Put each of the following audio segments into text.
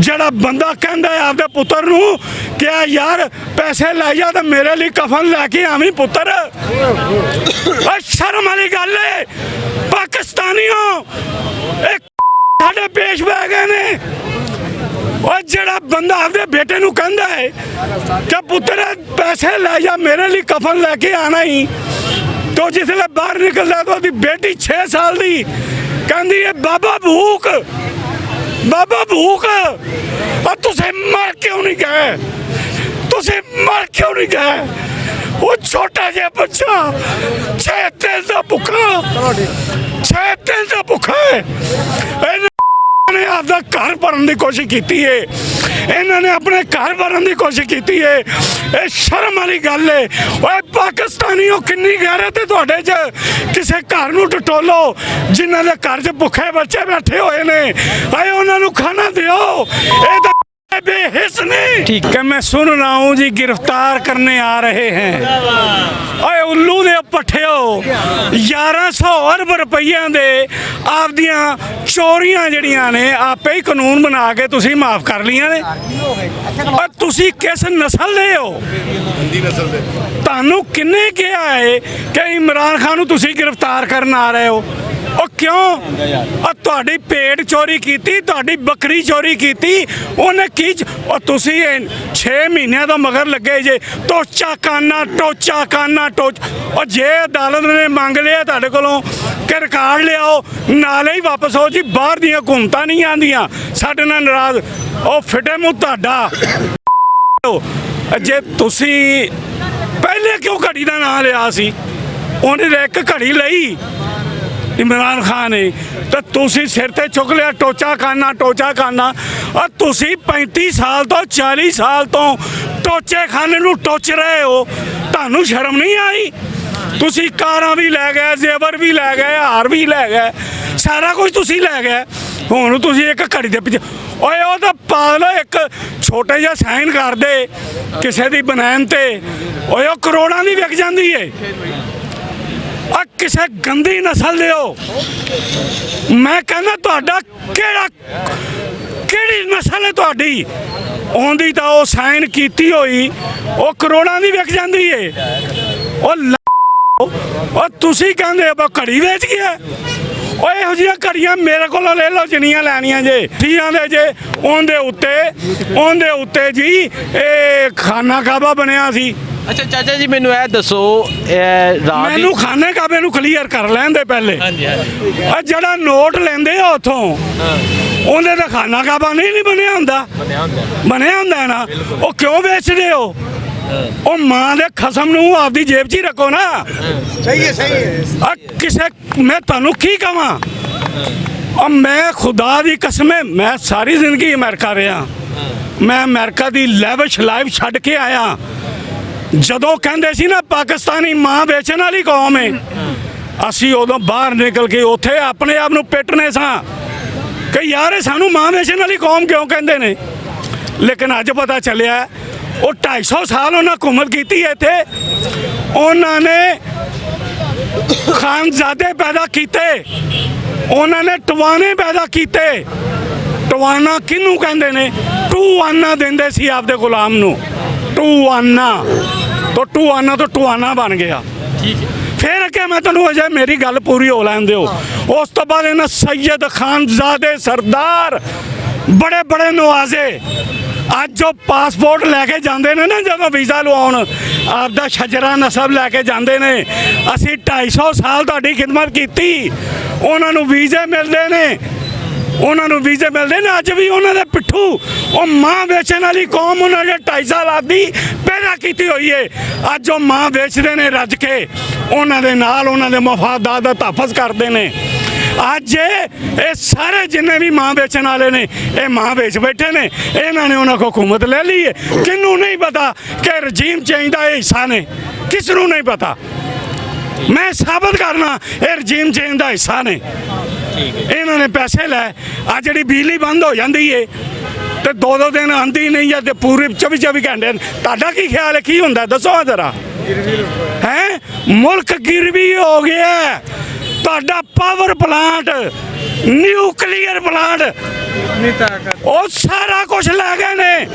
ਜਿਹੜਾ ਬੰਦਾ ਕਹਿੰਦਾ ਆਪਦੇ ਪੁੱਤਰ ਨੂੰ ਕਿ यार पैसे लै जा तो मेरे लिए कफन लैके आवी पुत्र। शर्म वाली गल है पाकिस्तानियों साडे पेश पै गए ने। और जड़ा बंदा आपदे बेटे नूं कहंदा है कि पुत्र पैसे लै जा मेरे लिए कफन लैके आना ही, तो जिसले बाहर निकलदा तो उसदी बेटी 6 साल दी कहंदी है बाबा भूख बाबा भूख। और तुसे मर क्यों नहीं गए, तुसे मर क्यों नहीं गए? वो छोटा जिहा बच्चा 6 दिन का भुखा 6 दिन का भुखा है। ने आपका घर भरन की कोशिश की है, इन्होंने अपने घर भरन की कोशिश की है। ये शर्म वाली गल है। ओए पाकिस्तानियों कितनी गैरत है तुहाडे च, किसी घर नूं टटोलो जिन्हां दे घर च भुखे बच्चे बैठे हुए ने, आए उन्हां नूं खाना दिओ। ये बेहिस नहीं। ठीक है, मैं सुन रहा हूँ जी गिरफ्तार करने आ रहे हैं। ओए उल्लू दे पट्ठिओ 1100 अरब रुपये दे आपदियां चोरियां जड़ियां ने आपे ही कानून बना के तुसी माफ कर लिया ने। और तुसी किस नस्ल दे हो? तुहानू किन्ने कहा है कि इमरान खान नूं तुसी गिरफ्तार करन आ रहे हो? और क्यों? और तुहाडी भेड़ चोरी की, तुहाडी बकरी चोरी की, उन्हें की? और तुसी 6 महीनों तो मगर लगे जे टोचा काना टोच। और जे अदालत ने मंग लिया तुहाडे कोलों कि रिकॉर्ड लियाओ नाले ही वापस हो जी, बाहर दियां हुकूमतां नहीं आंदियां साडे नाल नाराज। और फिटे मूँह तुहाडा। जे तुसी पहले क्यों घड़ी का नाम लिया सी? उन्हें एक घड़ी लई इमरान खान ने, तो तुसी सिर ते चुक लिया टोचा खाना। और तुसी 35 साल तो 40 साल तो टोचे खाने नूं टोच रहे हो, तुहानू शर्म नहीं आई? तुसी कारां भी लै गए, जेवर भी लै गए, हार भी लै गए, सारा कुछ तुसी लै गए। हुण तुसी एक घड़ी दे पिछे ओए ओ तां पागल एक छोटे जिहा साइन कर दे किसी दी बनैन ते, ओए ओ करोड़ां दी विक जांदी है। और किसी गंदी नस्ल दे हो। मैं कहना तुहाडा केड़ी नस्ल है तुहाडी? ओंदी तां ओ साइन कीती होई ओ करोड़ां दी विक जांदी है। और तुसी कहंदे हो घड़ी वेच गया। ओए इहो जिहियां घड़ियां मेरे कोलों ले लो जिन्नियां लैनियां जे, ठीक आंदे जे। ओंदे उत्ते जी ये खाना काबा बनिया सी। अच्छा चाचा जी मैनू यह दसो मैनू खाने काबे नूं क्लीयर कर लैन दे पहले। जड़ा नोट लेंदे आ उथों उहदे ते खाना काबा नहीं बनिया हुंदा, बनिया हुंदा है ना। वो क्यों बेचदे हो? ओ मां दे खसम नूं आपदी जेब च ही रखो ना। सही है। किसे मैं तुहानू की कहां? और मैं खुदा दी कसम है मैं सारी जिंदगी अमेरिका रहा, मैं अमेरिका दी लैविश लाइफ छड्ड के आया। जदों कहंदे सी ना पाकिस्तानी मां बेचण वाली कौम है, असी उदों बाहर निकल के उत्थे अपने आप नूं पिटने सां कि यार सानू मां बेचण वाली कौम क्यों कहंदे ने। लेकिन अज पता चलिया वो 250 साल उन्हें हुकूमत की है इत्थे। उन्होंने खानजादे पैदा किए, उन्होंने टवाने पैदा किए। टवाना किनू कहंदे ने? टू आना देंदे सी आपदे गुलाम नूं, टू आना। तो टू आना तो टवाना बन गया। फिर अगे मैं तुहानू अजे मेरी गल पूरी हो लैन दिओ। उस तो बाद इन्हां सैयद खानजादे सरदार बड़े बड़े नवाजे अज जो पासपोर्ट लैके जाते हैं ना, जो वीज़ा लवाउण आपदा शजरा नसब लैके जाते हैं। असी 250 साल तुहाडी खिदमत की, उन्होंने वीज़े मिलते हैं, उन्होंने वीज़े मिलते हैं। अज भी उन्होंने पिट्ठू वो मां बेचने वाली कौम उन्होंने 2.5 साल आदि पैदा की हुई है। अज वो मां बेचते हैं रज के, उन्होंने नाल उन्होंने मफादात दा तहफ़्फ़ुज़ करते हैं। अज ये सारे जिन्हें भी मां बेचने वाले ने ये मां बेच बैठे ने, इन्होंने उन्होंने हुकूमत ले ली है। किनू नहीं पता कि रजीम चेंज का हिस्सा ने, किसनू नहीं पता। मैं साबित करना ये रजीम चेंज का हिस्सा ने। इन्होंने पैसे लै आ जी बिजली बंद हो जाती है तो 2-2 दिन आती नहीं है, तो पूरे 24-24 घंटे। तुहाडा की ख्याल है की हुंदा दसो जरा? है मुल्क गिरवी हो गया। ਤੁਹਾਡਾ ਪਾਵਰ ਪਲਾਂਟ, ਨਿਊਕਲੀਅਰ ਪਲਾਂਟ, ਉਹ ਸਾਰਾ ਕੁਝ ਲੈ ਗਏ ਨੇ।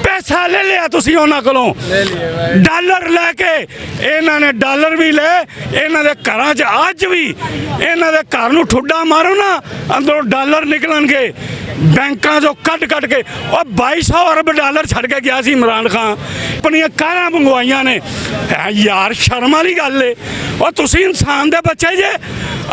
ਪੈਸਾ ਲੈ ਲਿਆ ਤੁਸੀਂ ਉਹਨਾਂ ਕੋਲੋਂ, ਡਾਲਰ ਲੈ ਕੇ। ਇਹਨਾਂ ਨੇ ਡਾਲਰ ਵੀ ਲੈ, ਇਹਨਾਂ ਦੇ ਘਰਾਂ 'ਚ ਅੱਜ ਵੀ ਇਹਨਾਂ ਦੇ ਘਰ ਨੂੰ ਠੁੱਡਾ ਮਾਰੋ ਨਾ, ਅੰਦਰੋਂ ਡਾਲਰ ਨਿਕਲਣਗੇ ਬੈਂਕਾਂ 'ਚੋਂ ਕੱਢ ਕੇ। ਉਹ 2200 ਅਰਬ ਡਾਲਰ ਛੱਡ ਕੇ ਗਿਆ ਸੀ ਇਮਰਾਨ ਖਾਨ, ਆਪਣੀਆਂ ਕਾਰਾਂ ਮੰਗਵਾਈਆਂ ਨੇ। ਹੈ ਯਾਰ, ਸ਼ਰਮ ਵਾਲੀ ਗੱਲ ਏ। ਉਹ ਤੁਸੀਂ ਇਨਸਾਨ ਦੇ ਬੱਚੇ ਜੇ,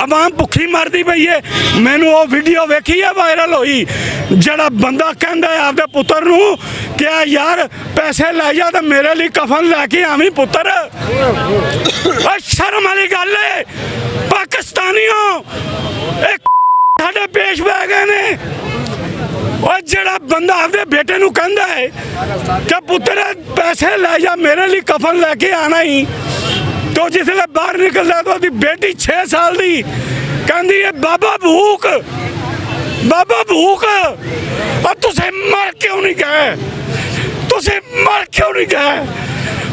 ਆਵਾਮ ਭੁੱਖੀ ਮਰਦੀ ਪਈ ਏ। ਮੈਨੂੰ ਉਹ ਵੀਡੀਓ ਵੇਖੀ ਹੈ, ਵਾਇਰਲ ਹੋਈ, ਜਿਹੜਾ ਬੰਦਾ ਕਹਿੰਦਾ ਹੈ ਆਪਦੇ ਪੁੱਤਰ ਨੂੰ ਕਿ ਯਾਰ ਪੈਸੇ ਲੈ ਜਾ ਤਾਂ ਮੇਰੇ ਲਈ ਕਫਨ ਲੈ ਕੇ ਆਵੀਂ ਪੁੱਤਰ। ਉਹ ਸ਼ਰਮ ਵਾਲੀ ਗੱਲ ਏ। ਪਾਕਿਸਤਾਨੀਓ, ਇੱਕ ਸਾਡੇ ਪੇਸ਼ ਪੈ ਗਏ ਨੇ। ਉਹ ਜਿਹੜਾ ਬੰਦਾ ਆਪਦੇ ਬੇਟੇ ਨੂੰ ਕਹਿੰਦਾ ਹੈ ਕਿ ਪੁੱਤਰ ਪੈਸੇ ਲੈ ਜਾ ਮੇਰੇ ਲਈ ਕਫਨ ਲੈ ਕੇ ਆਣਾ ਹੀ, तो जिसले बाहर निकलता तो उसकी बेटी 6 साल की कहती है बाबा भूख, बाबा भूख। और तुसे मर क्यों नहीं गए, तुसे मर क्यों नहीं गए।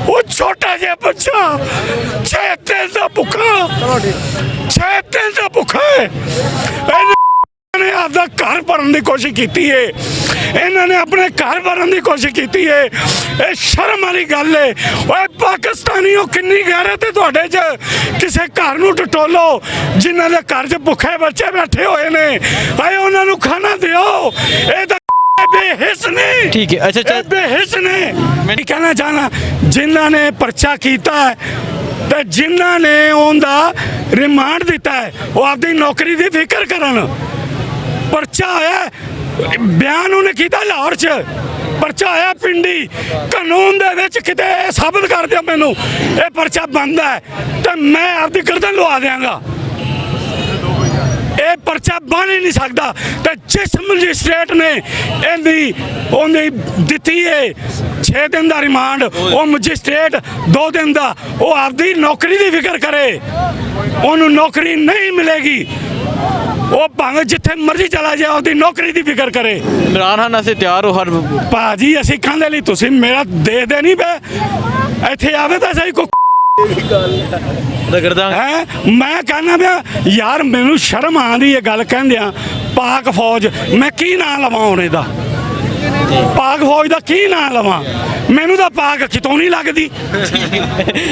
वो छोटा जिहा बच्चा 6 दिन का भुखा, 6 दिन का भुखा है। ने आपका घर भरन की कोशिश की है, इन्होंने अपने घर भरन की कोशिश की है। ये शर्म वाली गल है। ओए पाकिस्तानियों, किन्नी गैरत है तुहाडे च। किसी घर नूं टटोलो जिन्हां दे घर च भुखे बच्चे बैठे हुए ने, आए उन्हां नूं खाना दिओ। ये तां बेहिस ने, ठीक है। अच्छा, बेहिस ने। मैं कहना चाहना, जिन्हां ने पर्चा कीता है ते जिन्हां ने उनदा रिमांड दिता है, वो आपदी नौकरी दी फिक्र करन। पर्चा आया, बयान उन्हें किया लाहौर च, पर्चा आया पिंडी। कानून दे विच किते साबित कर दिया मैनू ये पर्चा बंद है तो मैं आपकी गर्दन लवा देंगा। ये पर्चा बन ही नहीं सकता। तो जिस मजिस्ट्रेट ने इन्दी दिती है 6 दिन का रिमांड, वो मजिस्ट्रेट 2 दिन का, वो आपकी नौकरी की फिक्र करे। उन्होंने नौकरी नहीं मिलेगी, वो भावें जिथे मर्जी चला जाए, उसकी नौकरी की फिक्र करे। इमरान खान से तैयार हो हर भाजी सिखां दे लई तुसीं मेरा देखदे नहीं पे, इत्थे आवे तां सही को है। मैं कहना पिया यार, मैनू शर्म आंदी है गल कहंदियां। पाक फौज, मैं की नां लवां हुण इहदा, पाक फौज का की नां लवां। मैनू तो पाक कितों नहीं लगती,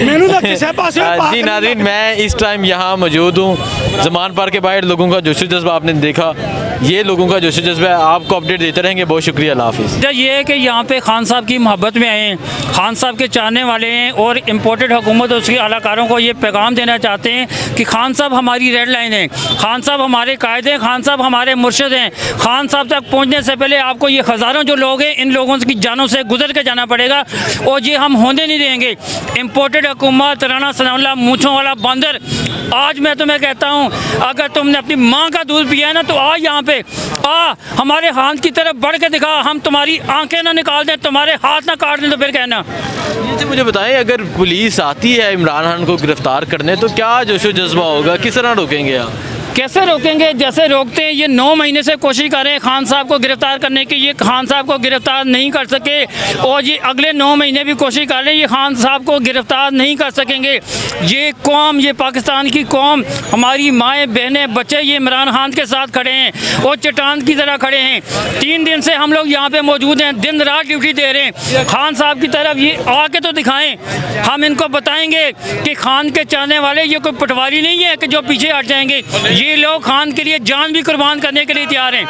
मैनू तो किसी पासे जी नाज़रीन, मैं इस टाइम यहाँ मौजूद हूँ ज़मान पार्क के बाहर। लोगों का जोशो जज्बा आपने देखा, ये लोगों का जोशो जज्बा है। आपको अपडेट देते रहेंगे। बहुत शुक्रिया, अल्लाह हाफिज़। ये है कि यहाँ पे खान साहब की मोहब्बत में आए हैं, खान साहब के चाहने वाले हैं और इम्पोर्टेड हुकूमत और उसके अलाकारों को ये पैगाम देना चाहते हैं कि खान साहब हमारी रेड लाइन है, खान साहब हमारे कायदे हैं, खान साहब हमारे मुर्शिद हैं। खान साहब तक पहुँचने से पहले आपको ये हज़ारों जो लोग हैं, इन लोगों की जानों से गुजर के जाना पड़ेगा और ये हम होने नहीं देंगे। इम्पोर्टेड हुकूमत, राना सनाउल्लाह, मूँछों वाला बंदर, आज मैं तुम्हें कहता हूँ, अगर तुमने अपनी माँ का दूध पिया है ना, तो आ यहाँ पे आ, हमारे हाथ की तरफ बढ़ के दिखा। हम तुम्हारी आंखें ना निकाल दें, तुम्हारे हाथ ना काट दें, तो फिर कहना। जी मुझे बताएं, अगर पुलिस आती है इमरान खान को गिरफ्तार करने, तो क्या जोशो जज्बा होगा, किस तरह रोकेंगे आप? कैसे रोकेंगे? जैसे रोकते हैं, ये 9 महीने से कोशिश कर रहे हैं खान साहब को गिरफ्तार करने की, ये खान साहब को गिरफ्तार नहीं कर सके और ये अगले 9 महीने भी कोशिश कर रहे हैं, ये खान साहब को गिरफ्तार नहीं कर सकेंगे। ये कौम, ये पाकिस्तान की कौम, हमारी माएँ बहनें बच्चे, ये इमरान खान के साथ खड़े हैं और चट्टान की तरह खड़े हैं। 3 दिन से हम लोग यहाँ पे मौजूद हैं, दिन रात ड्यूटी दे रहे हैं। खान साहब की तरफ ये आके तो दिखाएं, हम इनको बताएंगे कि खान के चाहने वाले ये कोई पटवारी नहीं है कि जो पीछे हट जाएंगे। ये लोग खान के लिए जान भी कुर्बान करने के लिए तैयार हैं।